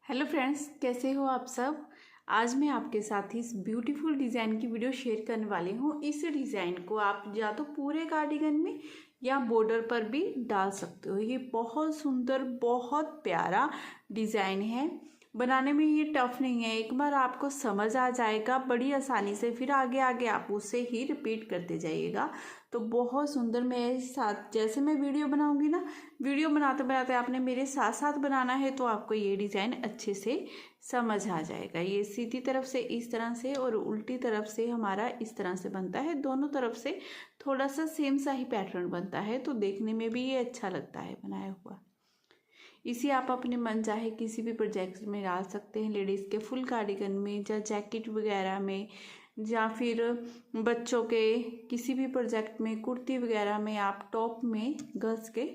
Hello friends, कैसे हो आप सब। आज मैं आपके साथ इस ब्यूटीफुल डिज़ाइन की वीडियो शेयर करने वाली हूँ। इस डिज़ाइन को आप या तो पूरे कार्डिगन में या बॉर्डर पर भी डाल सकते हो। ये बहुत सुंदर, बहुत प्यारा डिज़ाइन है। बनाने में ये टफ नहीं है, एक बार आपको समझ आ जाएगा बड़ी आसानी से, फिर आगे आगे आप उससे ही रिपीट करते जाइएगा। तो बहुत सुंदर, मेरे साथ जैसे मैं वीडियो बनाऊंगी ना, वीडियो बनाते बनाते आपने मेरे साथ साथ बनाना है तो आपको ये डिज़ाइन अच्छे से समझ आ जाएगा। ये सीधी तरफ से इस तरह से और उल्टी तरफ से हमारा इस तरह से बनता है। दोनों तरफ से थोड़ा सा सेम सा ही पैटर्न बनता है, तो देखने में भी ये अच्छा लगता है बनाया हुआ। इसी आप अपने मन चाहे किसी भी प्रोजेक्ट में डाल सकते हैं। लेडीज़ के फुल कार्डिगन में या जैकेट वगैरह में, या फिर बच्चों के किसी भी प्रोजेक्ट में, कुर्ती वगैरह में, आप टॉप में गर्ल्स के,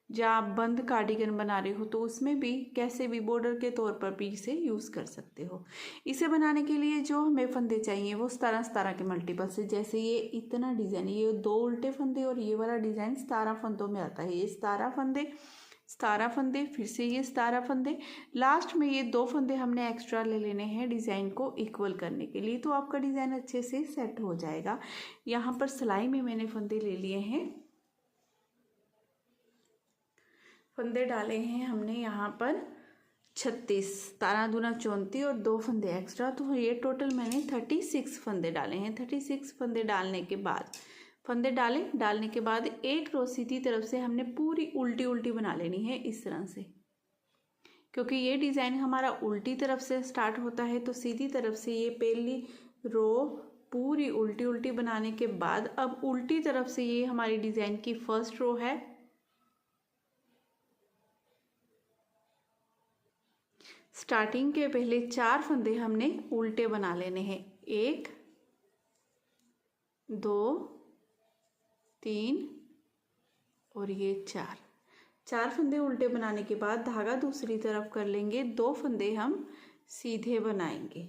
या आप बंद कार्डिगन बना रहे हो तो उसमें भी कैसे भी बॉर्डर के तौर पर भी इसे यूज़ कर सकते हो। इसे बनाने के लिए जो हमें फंदे चाहिए वो 17 के मल्टीपल से, जैसे ये इतना डिज़ाइन, ये 2 उल्टे फंदे और ये वाला डिज़ाइन 17 फंदों में आता है। ये 17 फंदे, फिर से ये 17 फंदे, लास्ट में ये 2 फंदे हमने एक्स्ट्रा ले लेने हैं डिज़ाइन को इक्वल करने के लिए, तो आपका डिज़ाइन अच्छे से सेट हो जाएगा। यहाँ पर सिलाई में मैंने फंदे ले लिए हैं, फंदे डाले हैं हमने यहाँ पर 36, 17 दूना 34 और 2 फंदे एक्स्ट्रा, तो ये टोटल मैंने 36 फंदे डाले हैं। 36 फंदे डालने के बाद, फंदे डालने के बाद एक रो सीधी तरफ से हमने पूरी उल्टी उल्टी बना लेनी है इस तरह से, क्योंकि ये डिज़ाइन हमारा उल्टी तरफ से स्टार्ट होता है। तो सीधी तरफ से ये पहली रो पूरी उल्टी उल्टी बनाने के बाद, अब उल्टी तरफ से ये हमारी डिज़ाइन की फर्स्ट रो है। स्टार्टिंग के पहले 4 फंदे हमने उल्टे बना लेने हैं, 1 2 3 और ये 4 फंदे उल्टे बनाने के बाद धागा दूसरी तरफ कर लेंगे, 2 फंदे हम सीधे बनाएंगे।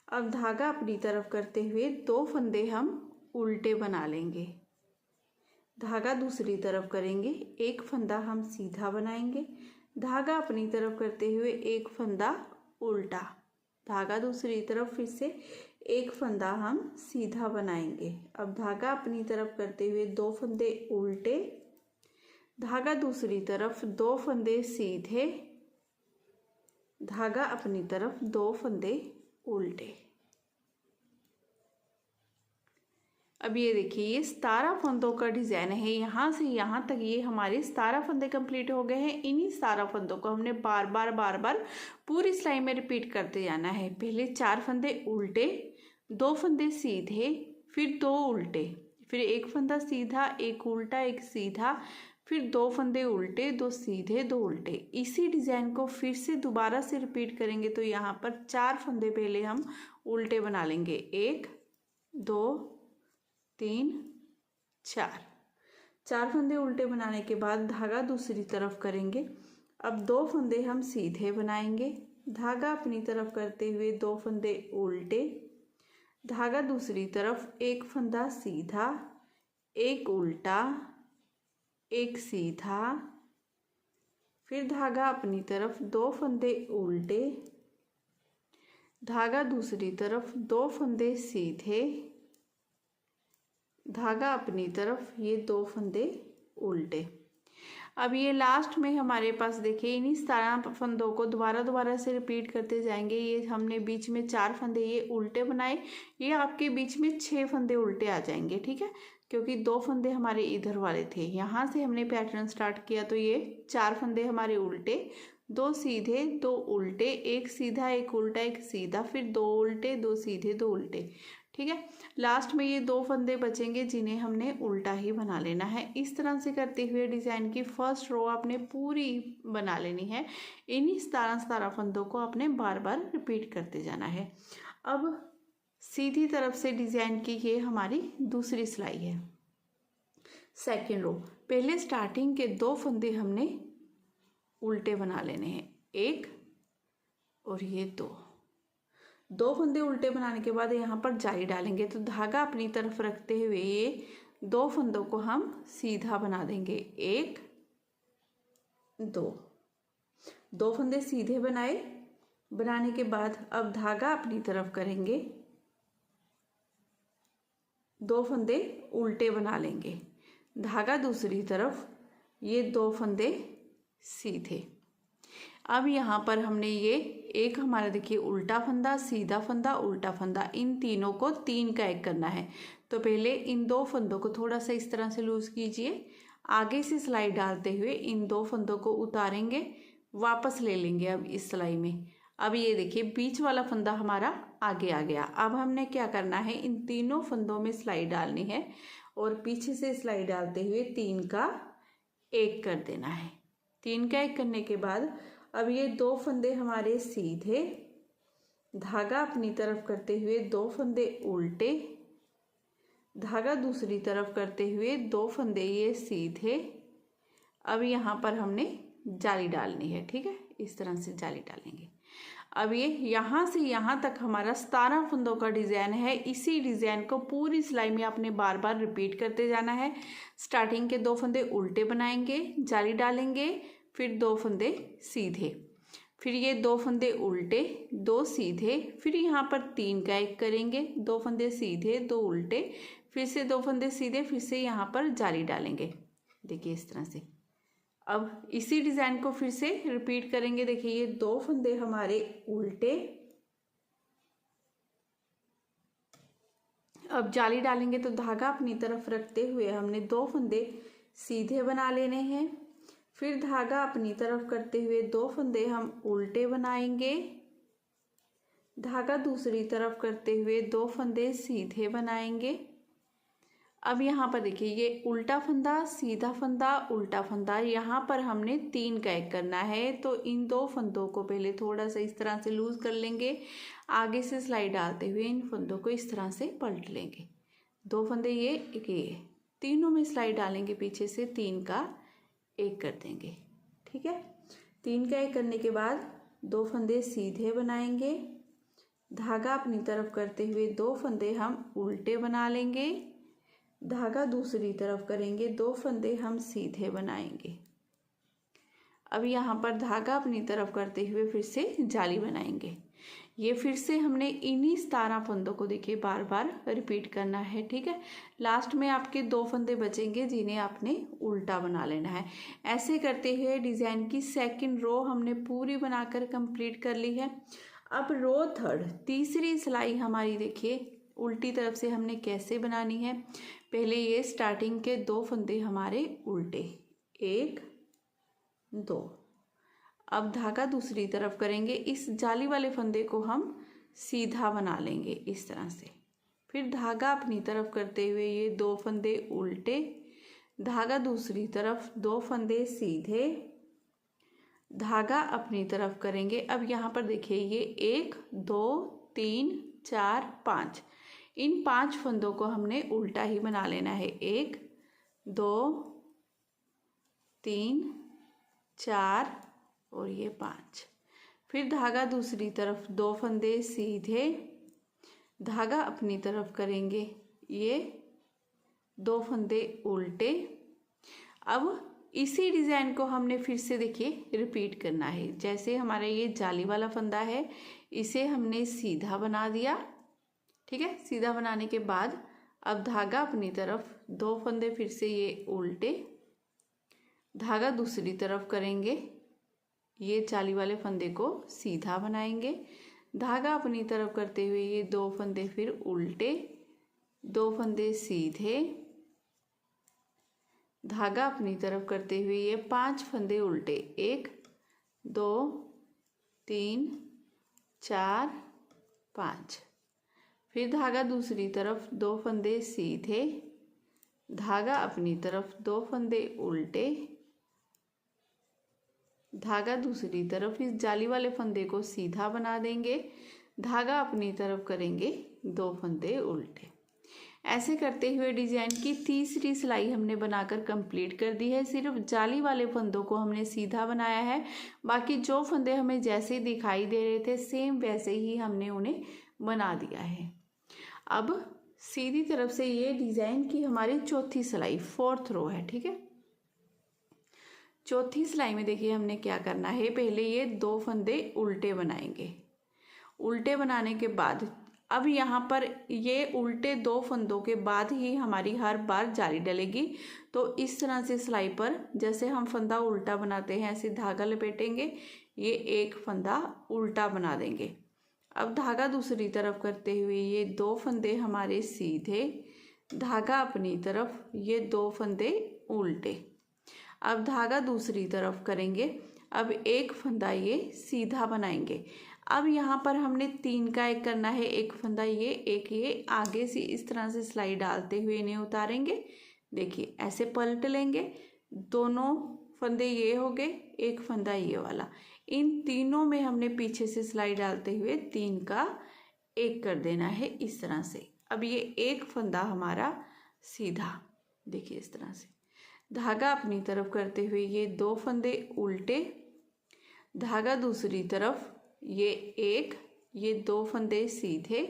अब धागा अपनी तरफ करते हुए 2 फंदे हम उल्टे बना लेंगे, धागा दूसरी तरफ करेंगे, 1 फंदा हम सीधा बनाएंगे, धागा अपनी तरफ करते हुए 1 फंदा उल्टा, धागा दूसरी तरफ, फिर से 1 फंदा हम सीधा बनाएंगे। अब धागा अपनी तरफ करते हुए 2 फंदे उल्टे, धागा दूसरी तरफ 2 फंदे सीधे, धागा अपनी तरफ 2 फंदे उल्टे। अब ये देखिए, ये 17 फंदों का डिज़ाइन है। यहाँ से यहाँ तक ये हमारे 17 फंदे कंप्लीट हो गए हैं। इन्हीं 17 फंदों को हमने बार बार पूरी सिलाई में रिपीट करते जाना है। पहले 4 फंदे उल्टे, 2 फंदे सीधे, फिर 2 उल्टे, फिर 1 फंदा सीधा, 1 उल्टा, 1 सीधा, फिर 2 फंदे उल्टे, 2 सीधे, 2 उल्टे। इसी डिज़ाइन को फिर से दोबारा से रिपीट करेंगे। तो यहाँ पर 4 फंदे पहले हम उल्टे बना लेंगे, 1 2 3 4 फंदे उल्टे बनाने के बाद धागा दूसरी तरफ करेंगे। अब 2 फंदे हम सीधे बनाएंगे, धागा अपनी तरफ करते हुए 2 फंदे उल्टे, धागा दूसरी तरफ, 1 फंदा सीधा, 1 उल्टा, 1 सीधा, फिर धागा अपनी तरफ, 2 फंदे उल्टे, धागा दूसरी तरफ, 2 फंदे सीधे, धागा अपनी तरफ, ये 2 फंदे उल्टे। अब ये लास्ट में हमारे पास देखिए, इन्हीं 17 फंदों को दोबारा से रिपीट करते जाएंगे। ये हमने बीच में 4 फंदे ये उल्टे बनाए, ये आपके बीच में 6 फंदे उल्टे आ जाएंगे, ठीक है, क्योंकि 2 फंदे हमारे इधर वाले थे। यहाँ से हमने पैटर्न स्टार्ट किया तो ये 4 फंदे हमारे उल्टे, 2 सीधे, 2 उल्टे, 1 सीधा, 1 उल्टा, 1 सीधा, फिर 2 उल्टे, 2 सीधे, 2 उल्टे, ठीक है। लास्ट में ये 2 फंदे बचेंगे जिन्हें हमने उल्टा ही बना लेना है। इस तरह से करते हुए डिज़ाइन की फर्स्ट रो आपने पूरी बना लेनी है। इन्हीं 17 फंदों को आपने बार बार रिपीट करते जाना है। अब सीधी तरफ से डिज़ाइन की ये हमारी दूसरी सिलाई है, सेकेंड रो। पहले स्टार्टिंग के 2 फंदे हमने उल्टे बना लेने हैं, 1 और ये 2 फंदे उल्टे बनाने के बाद यहाँ पर जाली डालेंगे। तो धागा अपनी तरफ रखते हुए ये 2 फंदों को हम सीधा बना देंगे, 1 2, 2 फंदे सीधे बनाए, बनाने के बाद अब धागा अपनी तरफ करेंगे, 2 फंदे उल्टे बना लेंगे, धागा दूसरी तरफ, ये 2 फंदे सीधे। अब यहाँ पर हमने ये एक हमारा देखिए उल्टा फंदा, सीधा फंदा, उल्टा फंदा, इन तीनों को 3 का 1 करना है। तो पहले इन 2 फंदों को थोड़ा सा इस तरह से लूज कीजिए, आगे से सिलाई डालते हुए इन 2 फंदों को उतारेंगे, वापस ले लेंगे अब इस सिलाई में। अब ये देखिए बीच वाला फंदा हमारा आगे आ गया। अब हमने क्या करना है, इन तीनों फंदों में सिलाई डालनी है और पीछे से सिलाई डालते हुए 3 का 1 कर देना है। 3 का 1 करने के बाद अब ये 2 फंदे हमारे सीधे, धागा अपनी तरफ करते हुए 2 फंदे उल्टे, धागा दूसरी तरफ करते हुए 2 फंदे ये सीधे। अब यहाँ पर हमने जाली डालनी है, ठीक है, इस तरह से जाली डालेंगे। अब ये यहाँ से यहाँ तक हमारा 17 फंदों का डिज़ाइन है। इसी डिज़ाइन को पूरी सिलाई में आपने बार बार रिपीट करते जाना है। स्टार्टिंग के 2 फंदे उल्टे बनाएंगे, जाली डालेंगे, फिर 2 फंदे सीधे, फिर ये 2 फंदे उल्टे, 2 सीधे, फिर यहाँ पर 3 का 1 करेंगे, 2 फंदे सीधे, 2 उल्टे, फिर से 2 फंदे सीधे, फिर से यहाँ पर जाली डालेंगे। देखिए इस तरह से। अब इसी डिज़ाइन को फिर से रिपीट करेंगे। देखिए ये 2 फंदे हमारे उल्टे, अब जाली डालेंगे तो धागा अपनी तरफ रखते हुए हमने 2 फंदे सीधे बना लेने हैं, फिर धागा अपनी तरफ करते हुए 2 फंदे हम उल्टे बनाएंगे, धागा दूसरी तरफ करते हुए 2 फंदे सीधे बनाएंगे। अब यहाँ पर देखिए ये उल्टा फंदा, सीधा फंदा, उल्टा फंदा, यहाँ पर हमने 3 का 1 करना है। तो इन 2 फंदों को पहले थोड़ा सा इस तरह से लूज कर लेंगे, आगे से सिलाई डालते हुए इन फंदों को इस तरह से पलट लेंगे। 2 फंदे ये, एक ये, तीनों में सिलाई डालेंगे, पीछे से 3 का 1 कर देंगे, ठीक है। 3 का 1 करने के बाद 2 फंदे सीधे बनाएंगे, धागा अपनी तरफ करते हुए 2 फंदे हम उल्टे बना लेंगे, धागा दूसरी तरफ करेंगे, 2 फंदे हम सीधे बनाएंगे। अब यहाँ पर धागा अपनी तरफ करते हुए फिर से जाली बनाएंगे। ये फिर से हमने इन्हीं 17 फंदों को देखिए बार बार रिपीट करना है, ठीक है। लास्ट में आपके 2 फंदे बचेंगे जिन्हें आपने उल्टा बना लेना है। ऐसे करते हुए डिज़ाइन की सेकंड रो हमने पूरी बनाकर कंप्लीट कर ली है। अब रो थर्ड, तीसरी सिलाई हमारी देखिए उल्टी तरफ से हमने कैसे बनानी है। पहले ये स्टार्टिंग के 2 फंदे हमारे उल्टे, 1 2, अब धागा दूसरी तरफ करेंगे, इस जाली वाले फंदे को हम सीधा बना लेंगे इस तरह से, फिर धागा अपनी तरफ करते हुए ये 2 फंदे उल्टे, धागा दूसरी तरफ, 2 फंदे सीधे, धागा अपनी तरफ करेंगे। अब यहाँ पर देखिए ये 1 2 3 4 5, इन 5 फंदों को हमने उल्टा ही बना लेना है। 1 2 3 4 और ये 5, फिर धागा दूसरी तरफ, 2 फंदे सीधे, धागा अपनी तरफ करेंगे, ये 2 फंदे उल्टे। अब इसी डिज़ाइन को हमने फिर से देखिए रिपीट करना है। जैसे हमारा ये जाली वाला फंदा है, इसे हमने सीधा बना दिया, ठीक है। सीधा बनाने के बाद अब धागा अपनी तरफ, 2 फंदे फिर से ये उल्टे, धागा दूसरी तरफ करेंगे, ये जाली वाले फंदे को सीधा बनाएंगे, धागा अपनी तरफ करते हुए ये 2 फंदे फिर उल्टे, 2 फंदे सीधे, धागा अपनी तरफ करते हुए ये 5 फंदे उल्टे, 1 2 3 4 5, फिर धागा दूसरी तरफ, 2 फंदे सीधे, धागा अपनी तरफ, 2 फंदे उल्टे, धागा दूसरी तरफ, इस जाली वाले फंदे को सीधा बना देंगे, धागा अपनी तरफ करेंगे, 2 फंदे उल्टे। ऐसे करते हुए डिज़ाइन की तीसरी सिलाई हमने बनाकर कंप्लीट कर दी है। सिर्फ जाली वाले फंदों को हमने सीधा बनाया है, बाकी जो फंदे हमें जैसे दिखाई दे रहे थे सेम वैसे ही हमने उन्हें बना दिया है। अब सीधी तरफ से ये डिज़ाइन की हमारी चौथी सिलाई, 4th रो है, ठीक है। चौथी सिलाई में देखिए हमने क्या करना है, पहले ये 2 फंदे उल्टे बनाएंगे। उल्टे बनाने के बाद अब यहाँ पर ये उल्टे 2 फंदों के बाद ही हमारी हर बार जाली डलेगी। तो इस तरह से सिलाई पर जैसे हम फंदा उल्टा बनाते हैं ऐसे धागा लपेटेंगे, ये एक फंदा उल्टा बना देंगे। अब धागा दूसरी तरफ करते हुए ये 2 फंदे हमारे सीधे, धागा अपनी तरफ, ये 2 फंदे उल्टे। अब धागा दूसरी तरफ करेंगे, अब एक फंदा ये सीधा बनाएंगे। अब यहाँ पर हमने 3 का एक करना है, एक फंदा ये, एक ये, आगे से इस तरह से सिलाई डालते हुए इन्हें उतारेंगे। देखिए ऐसे पलट लेंगे, दोनों फंदे ये हो गए, एक फंदा ये वाला, इन तीनों में हमने पीछे से सिलाई डालते हुए 3 का एक कर देना है इस तरह से। अब ये एक फंदा हमारा सीधा, देखिए इस तरह से धागा अपनी तरफ करते हुए ये 2 फंदे उल्टे, धागा दूसरी तरफ, ये एक, ये 2 फंदे सीधे,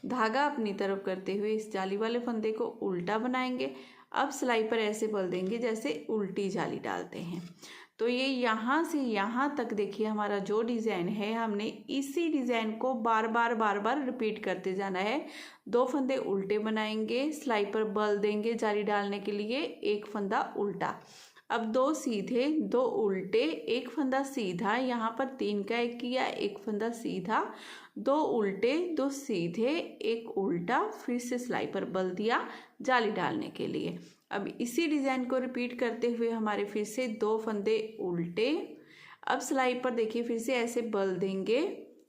धागा अपनी तरफ करते हुए इस जाली वाले फंदे को उल्टा बनाएंगे। अब सिलाई पर ऐसे बल देंगे जैसे उल्टी जाली डालते हैं। तो ये यहाँ से यहाँ तक देखिए हमारा जो डिज़ाइन है, हमने इसी डिज़ाइन को बार बार रिपीट करते जाना है। 2 फंदे उल्टे बनाएंगे, सिलाई पर बल देंगे जाली डालने के लिए, एक फंदा उल्टा। अब 2 सीधे, 2 उल्टे, एक फंदा सीधा, यहाँ पर 3 का एक किया, एक फंदा सीधा, 2 उल्टे, 2 सीधे, एक उल्टा, फिर से सिलाई पर बल दिया जाली डालने के लिए। अब इसी डिज़ाइन को रिपीट करते हुए हमारे फिर से 2 फंदे उल्टे। अब सिलाई पर देखिए फिर से ऐसे बल देंगे,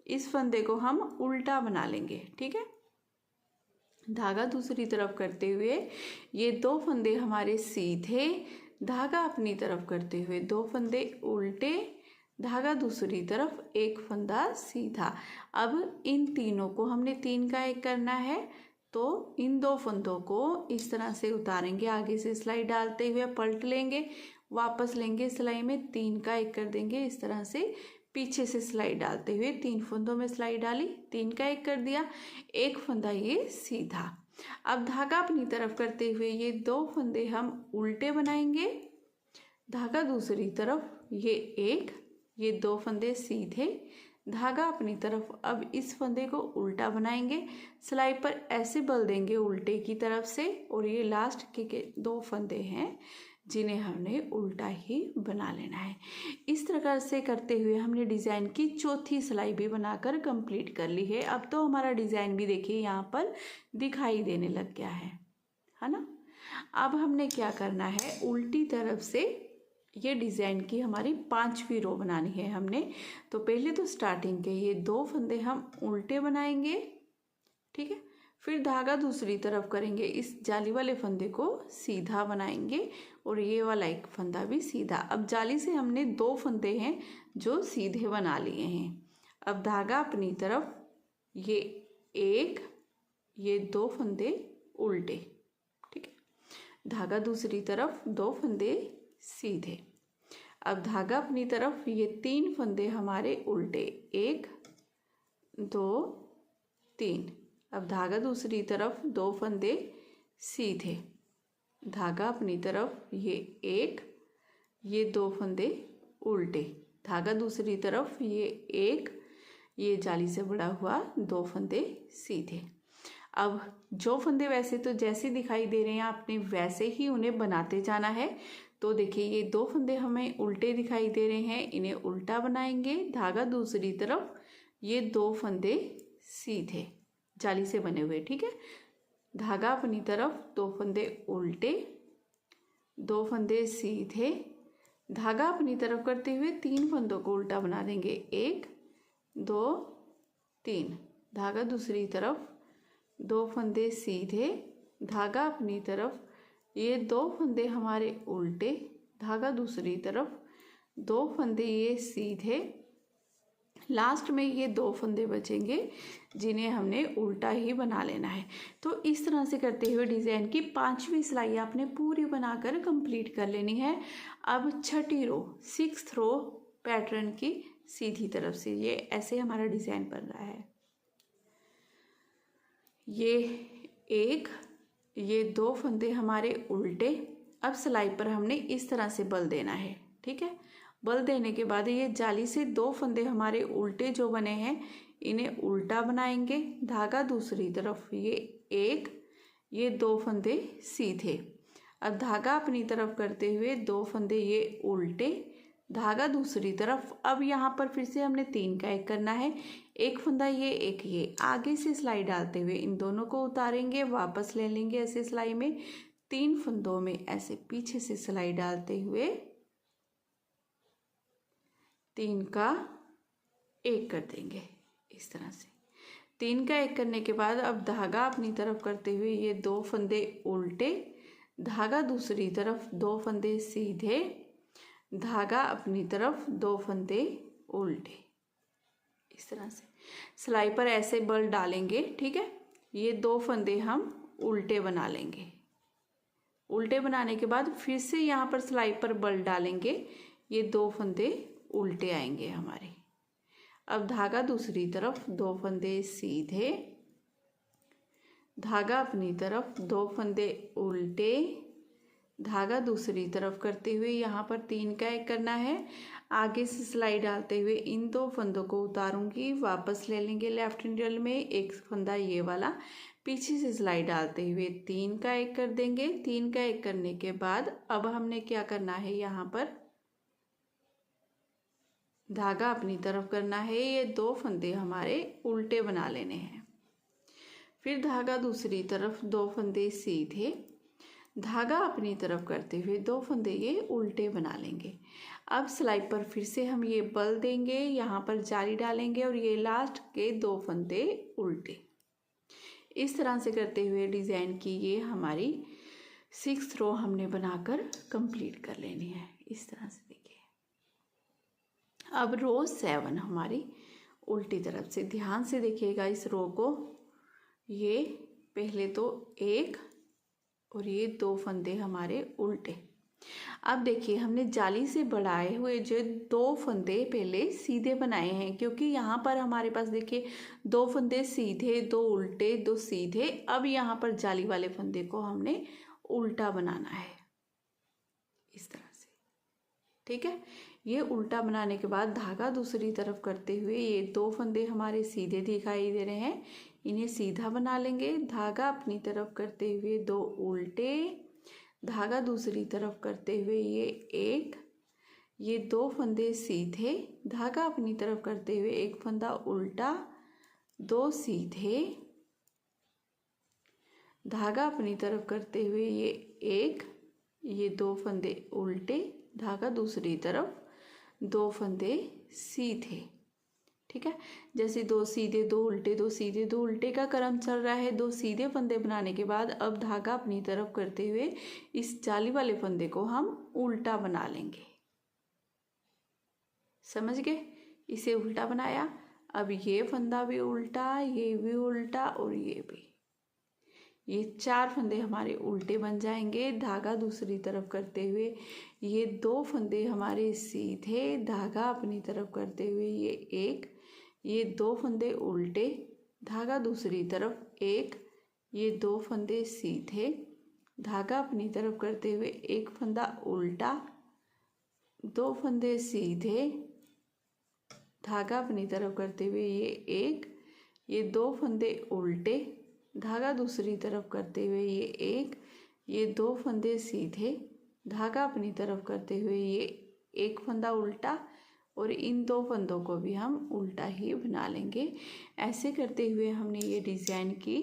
इस फंदे को हम उल्टा बना लेंगे, ठीक है। धागा दूसरी तरफ करते हुए ये 2 फंदे हमारे सीधे, धागा अपनी तरफ करते हुए 2 फंदे उल्टे, धागा दूसरी तरफ, एक फंदा सीधा। अब इन तीनों को हमने 3 का एक करना है, तो इन 2 फंदों को इस तरह से उतारेंगे, आगे से सिलाई डालते हुए पलट लेंगे, वापस लेंगे सिलाई में, 3 का एक कर देंगे इस तरह से, पीछे से सिलाई डालते हुए 3 फंदों में सिलाई डाली, 3 का एक कर दिया, एक फंदा ये सीधा। अब धागा अपनी तरफ करते हुए ये 2 फंदे हम उल्टे बनाएंगे, धागा दूसरी तरफ, ये एक, ये 2 फंदे सीधे, धागा अपनी तरफ। अब इस फंदे को उल्टा बनाएंगे, सिलाई पर ऐसे बल देंगे उल्टे की तरफ से, और ये लास्ट के 2 फंदे हैं जिन्हें हमने उल्टा ही बना लेना है। इस प्रकार से करते हुए हमने डिज़ाइन की चौथी सिलाई भी बनाकर कंप्लीट कर ली है। अब तो हमारा डिज़ाइन भी देखिए यहाँ पर दिखाई देने लग गया है ना। अब हमने क्या करना है, उल्टी तरफ से ये डिज़ाइन की हमारी 5वीं रो बनानी है हमने। तो पहले तो स्टार्टिंग के ये 2 फंदे हम उल्टे बनाएंगे, ठीक है, फिर धागा दूसरी तरफ करेंगे, इस जाली वाले फंदे को सीधा बनाएंगे, और ये वाला एक फंदा भी सीधा। अब जाली से हमने 2 फंदे हैं जो सीधे बना लिए हैं। अब धागा अपनी तरफ, ये एक, ये 2 फंदे उल्टे, ठीक है, धागा दूसरी तरफ, 2 फंदे सीधे। अब धागा अपनी तरफ, ये 3 फंदे हमारे उल्टे, 1 2 3। अब धागा दूसरी तरफ, 2 फंदे सीधे, धागा अपनी तरफ, ये एक, ये 2 फंदे उल्टे, धागा दूसरी तरफ, ये एक, ये जाली से बड़ा हुआ 2 फंदे सीधे। अब जो फंदे वैसे तो जैसे दिखाई दे रहे हैं आपने वैसे ही उन्हें बनाते जाना है। तो देखिए ये 2 फंदे हमें उल्टे दिखाई दे रहे हैं, इन्हें उल्टा बनाएंगे, धागा दूसरी तरफ, ये 2 फंदे सीधे जाली से बने हुए, ठीक है, धागा अपनी तरफ, 2 फंदे उल्टे, 2 फंदे सीधे, धागा अपनी तरफ करते हुए 3 फंदों को उल्टा बना देंगे, 1 2 3, धागा दूसरी तरफ, 2 फंदे सीधे, धागा अपनी तरफ, ये 2 फंदे हमारे उल्टे, धागा दूसरी तरफ, 2 फंदे ये सीधे, लास्ट में ये 2 फंदे बचेंगे जिन्हें हमने उल्टा ही बना लेना है। तो इस तरह से करते हुए डिज़ाइन की 5वीं सिलाई आपने पूरी बनाकर कंप्लीट कर लेनी है। अब 6ठी रो, 6th रो पैटर्न की सीधी तरफ से ये ऐसे हमारा डिज़ाइन बन रहा है। ये एक, ये 2 फंदे हमारे उल्टे। अब सिलाई पर हमने इस तरह से बल देना है, ठीक है। बल देने के बाद ये जाली से 2 फंदे हमारे उल्टे जो बने हैं इन्हें उल्टा बनाएंगे, धागा दूसरी तरफ, ये एक, ये 2 फंदे सीधे। अब धागा अपनी तरफ करते हुए 2 फंदे ये उल्टे, धागा दूसरी तरफ। अब यहाँ पर फिर से हमने 3 का 1 करना है, एक फंदा ये, एक ये, आगे से सिलाई डालते हुए इन दोनों को उतारेंगे, वापस ले लेंगे ऐसे सिलाई में, 3 फंदों में ऐसे पीछे से सिलाई डालते हुए 3 का 1 कर देंगे इस तरह से। 3 का 1 करने के बाद अब धागा अपनी तरफ करते हुए ये 2 फंदे उल्टे, धागा दूसरी तरफ, 2 फंदे सीधे, धागा अपनी तरफ, 2 फंदे उल्टे, इस तरह से सिलाई पर ऐसे बल डालेंगे। ठीक है, ये 2 फंदे हम उल्टे बना लेंगे। उल्टे बनाने के बाद फिर से यहाँ पर सिलाई पर बल डालेंगे, ये 2 फंदे उल्टे आएंगे हमारे। अब धागा दूसरी तरफ, 2 फंदे सीधे, धागा अपनी तरफ, 2 फंदे उल्टे, धागा दूसरी तरफ करते हुए यहाँ पर 3 का 1 करना है, आगे से सिलाई डालते हुए इन 2 फंदों को उतारूंगी, वापस ले लेंगे लेफ्ट नीडल में, एक फंदा ये वाला, पीछे से सिलाई डालते हुए 3 का 1 कर देंगे। 3 का 1 करने के बाद अब हमने क्या करना है, यहाँ पर धागा अपनी तरफ करना है, ये 2 फंदे हमारे उल्टे बना लेने हैं। फिर धागा दूसरी तरफ, 2 फंदे सीधे, धागा अपनी तरफ करते हुए 2 फंदे ये उल्टे बना लेंगे। अब सिलाई पर फिर से हम ये बल देंगे, यहाँ पर जाली डालेंगे और ये लास्ट के 2 फंदे उल्टे। इस तरह से करते हुए डिज़ाइन की ये हमारी 6th रो हमने बनाकर कंप्लीट कर लेनी है। इस तरह से देखिए। अब रो 7 हमारी उल्टी तरफ से, ध्यान से देखिएगा इस रो को। ये पहले तो 1 और ये 2 फंदे हमारे उल्टे। अब देखिए हमने जाली से बढ़ाए हुए जो 2 फंदे पहले सीधे बनाए हैं, क्योंकि यहाँ पर हमारे पास देखिए 2 फंदे सीधे, 2 उल्टे, 2 सीधे। अब यहाँ पर जाली वाले फंदे को हमने उल्टा बनाना है इस तरह से। ठीक है, ये उल्टा बनाने के बाद धागा दूसरी तरफ करते हुए ये 2 फंदे हमारे सीधे दिखाई दे रहे हैं, इन्हें सीधा बना लेंगे। धागा अपनी तरफ करते हुए 2 उल्टे, धागा दूसरी तरफ करते हुए ये 1, ये 2 फंदे सीधे, धागा अपनी तरफ करते हुए 1 फंदा उल्टा, 2 सीधे, धागा अपनी तरफ करते हुए ये 1, ये 2 फंदे उल्टे, धागा दूसरी तरफ, 2 फंदे सीधे। ठीक है, जैसे 2 सीधे 2 उल्टे 2 सीधे 2 उल्टे का क्रम चल रहा है। 2 सीधे फंदे बनाने के बाद अब धागा अपनी तरफ करते हुए इस जाली वाले फंदे को हम उल्टा बना लेंगे। समझ गए, इसे उल्टा बनाया। अब ये फंदा भी उल्टा, ये भी उल्टा और ये भी, ये 4 फंदे हमारे उल्टे बन जाएंगे। धागा दूसरी तरफ करते हुए ये 2 फंदे हमारे सीधे, धागा अपनी तरफ करते हुए ये 1, ये 2 फंदे उल्टे, धागा दूसरी तरफ 1, ये 2 फंदे सीधे, धागा अपनी तरफ करते हुए 1 फंदा उल्टा, 2 फंदे सीधे, धागा अपनी तरफ करते हुए ये 1, ये 2 फंदे उल्टे, धागा दूसरी तरफ करते हुए ये 1, ये 2 फंदे सीधे, धागा अपनी तरफ करते हुए ये 1 फंदा उल्टा और इन 2 फंदों को भी हम उल्टा ही बना लेंगे। ऐसे करते हुए हमने ये डिज़ाइन की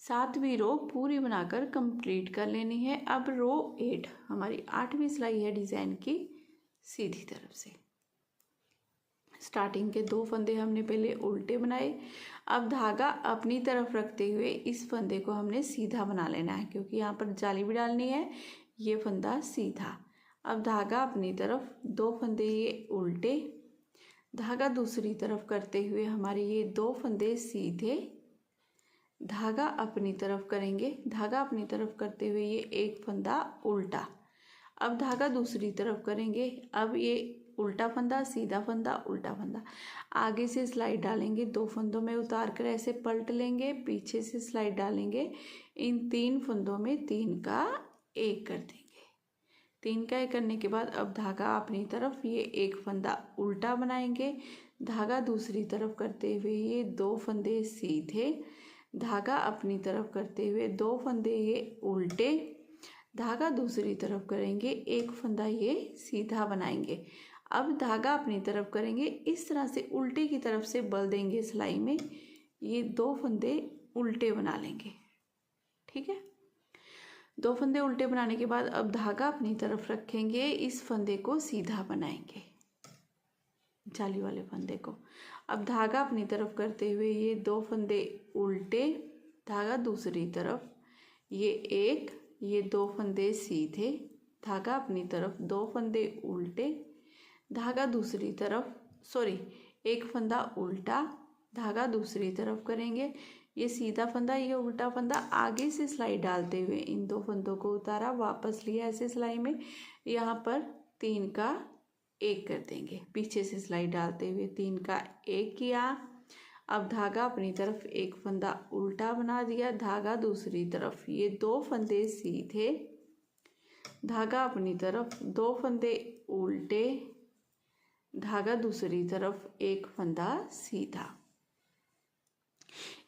7वीं रो पूरी बनाकर कंप्लीट कर लेनी है। अब रो 8 हमारी 8वीं सिलाई है डिज़ाइन की सीधी तरफ से। स्टार्टिंग के 2 फंदे हमने पहले उल्टे बनाए। अब धागा अपनी तरफ रखते हुए इस फंदे को हमने सीधा बना लेना है, क्योंकि यहाँ पर जाली भी डालनी है। ये फंदा सीधा। अब धागा अपनी तरफ, 2 फंदे ये उल्टे, धागा दूसरी तरफ करते हुए हमारे ये 2 फंदे सीधे, धागा अपनी तरफ करेंगे, धागा अपनी तरफ करते हुए ये 1 फंदा उल्टा। अब धागा दूसरी तरफ करेंगे। अब ये उल्टा फंदा, सीधा फंदा, उल्टा फंदा, आगे से स्लाइड डालेंगे, 2 फंदों में उतार कर ऐसे पलट लेंगे, पीछे से स्लाइड डालेंगे, इन 3 फंदों में 3 का 1 कर देंगे। 3 का 1 करने के बाद अब धागा अपनी तरफ ये एक फंदा उल्टा बनाएंगे, धागा दूसरी तरफ करते हुए ये 2 फंदे सीधे, धागा अपनी तरफ करते हुए 2 फंदे ये उल्टे, धागा दूसरी तरफ करेंगे, एक फंदा ये सीधा बनाएंगे। अब धागा अपनी तरफ करेंगे, इस तरह से उल्टे की तरफ से बल देंगे सिलाई में, ये 2 फंदे उल्टे बना लेंगे। ठीक है, 2 फंदे उल्टे बनाने के बाद अब धागा अपनी तरफ रखेंगे, इस फंदे को सीधा बनाएंगे, जाली वाले फंदे को। अब धागा अपनी तरफ करते हुए ये 2 फंदे उल्टे, धागा दूसरी तरफ, ये एक, ये 2 फंदे सीधे, धागा अपनी तरफ 2 फंदे उल्टे, धागा दूसरी तरफ, एक फंदा उल्टा, धागा दूसरी तरफ करेंगे, ये सीधा फंदा, ये उल्टा फंदा, आगे से सिलाई डालते हुए इन 2 फंदों को उतारा, वापस लिया ऐसे सिलाई में, यहाँ पर 3 का 1 कर देंगे, पीछे से सिलाई डालते हुए 3 का 1 किया। अब धागा अपनी तरफ एक फंदा उल्टा बना दिया, धागा दूसरी तरफ, ये 2 फंदे सीधे, धागा अपनी तरफ 2 फंदे उल्टे, धागा दूसरी तरफ एक फंदा सीधा।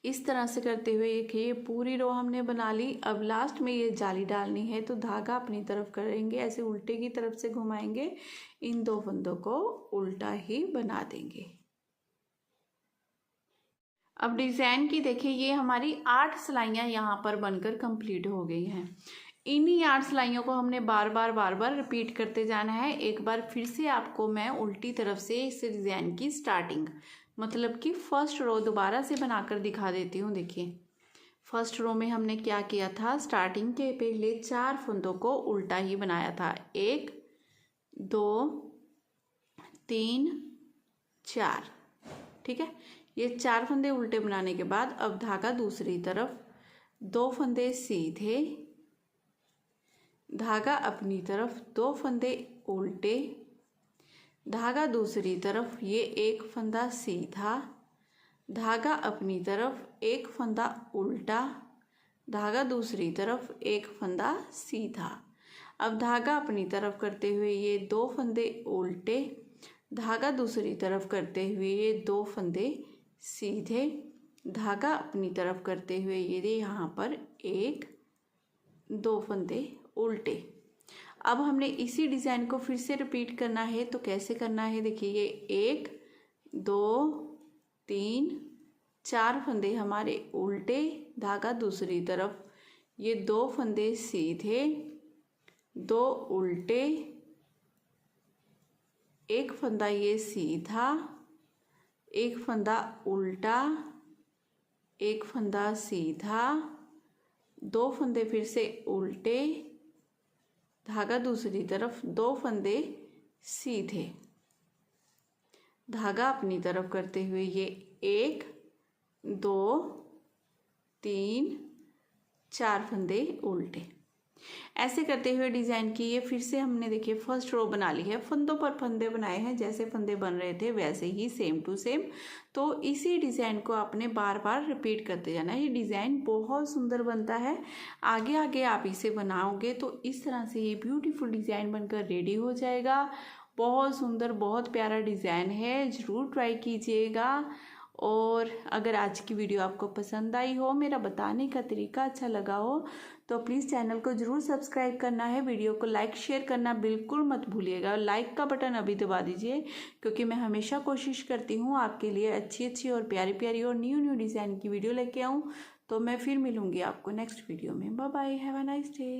इस तरह से करते हुए देखिए पूरी रो हमने बना ली। अब लास्ट में ये जाली डालनी है तो धागा अपनी तरफ करेंगे, ऐसे उल्टे की तरफ से घुमाएंगे, इन 2 फंदों को उल्टा ही बना देंगे। अब डिज़ाइन की देखिए ये हमारी 8 सिलाइयाँ यहाँ पर बनकर कंप्लीट हो गई हैं। इन्हीं 8 सिलाइयों को हमने बार बार रिपीट करते जाना है। एक बार फिर से आपको मैं उल्टी तरफ से इस डिज़ाइन की स्टार्टिंग मतलब कि फर्स्ट रो दोबारा से बनाकर दिखा देती हूँ। देखिए फर्स्ट रो में हमने क्या किया था, स्टार्टिंग के पहले 4 फंदों को उल्टा ही बनाया था, 1 2 3 4। ठीक है, ये 4 फंदे उल्टे बनाने के बाद अब धागा दूसरी तरफ, 2 फंदे सीधे, धागा अपनी तरफ 2 फंदे उल्टे, धागा दूसरी तरफ, ये एक फंदा सीधा, धागा अपनी तरफ एक फंदा उल्टा, धागा दूसरी तरफ एक फंदा सीधा। अब धागा अपनी तरफ करते हुए ये 2 फंदे उल्टे, धागा दूसरी तरफ करते हुए ये 2 फंदे सीधे, धागा अपनी तरफ करते हुए ये यहाँ पर 1 2 फंदे उल्टे। अब हमने इसी डिज़ाइन को फिर से रिपीट करना है, तो कैसे करना है देखिए, ये 1 2 3 4 फंदे हमारे उल्टे, धागा दूसरी तरफ, ये 2 फंदे सीधे, 2 उल्टे, एक फंदा ये सीधा, एक फंदा उल्टा, एक फंदा सीधा, 2 फंदे फिर से उल्टे, धागा दूसरी तरफ, 2 फंदे सीधे, धागा अपनी तरफ करते हुए ये 1 2 3 4 फंदे उल्टे। ऐसे करते हुए डिज़ाइन की ये फिर से हमने देखिए फर्स्ट रो बना ली है, फंदों पर फंदे बनाए हैं, जैसे फंदे बन रहे थे वैसे ही सेम टू सेम। तो इसी डिज़ाइन को आपने बार बार रिपीट करते जाना है। ये डिज़ाइन बहुत सुंदर बनता है, आगे आगे आप इसे बनाओगे तो इस तरह से ये ब्यूटीफुल डिज़ाइन बनकर रेडी हो जाएगा। बहुत सुंदर, बहुत प्यारा डिज़ाइन है, ज़रूर ट्राई कीजिएगा। और अगर आज की वीडियो आपको पसंद आई हो, मेरा बताने का तरीका अच्छा लगा हो, तो प्लीज़ चैनल को ज़रूर सब्सक्राइब करना है, वीडियो को लाइक शेयर करना बिल्कुल मत भूलिएगा। लाइक का बटन अभी दबा दीजिए, क्योंकि मैं हमेशा कोशिश करती हूँ आपके लिए अच्छी अच्छी और प्यारी प्यारी और न्यू डिज़ाइन की वीडियो लेके आऊँ। तो मैं फिर मिलूँगी आपको नेक्स्ट वीडियो में। Bye bye, have a nice day.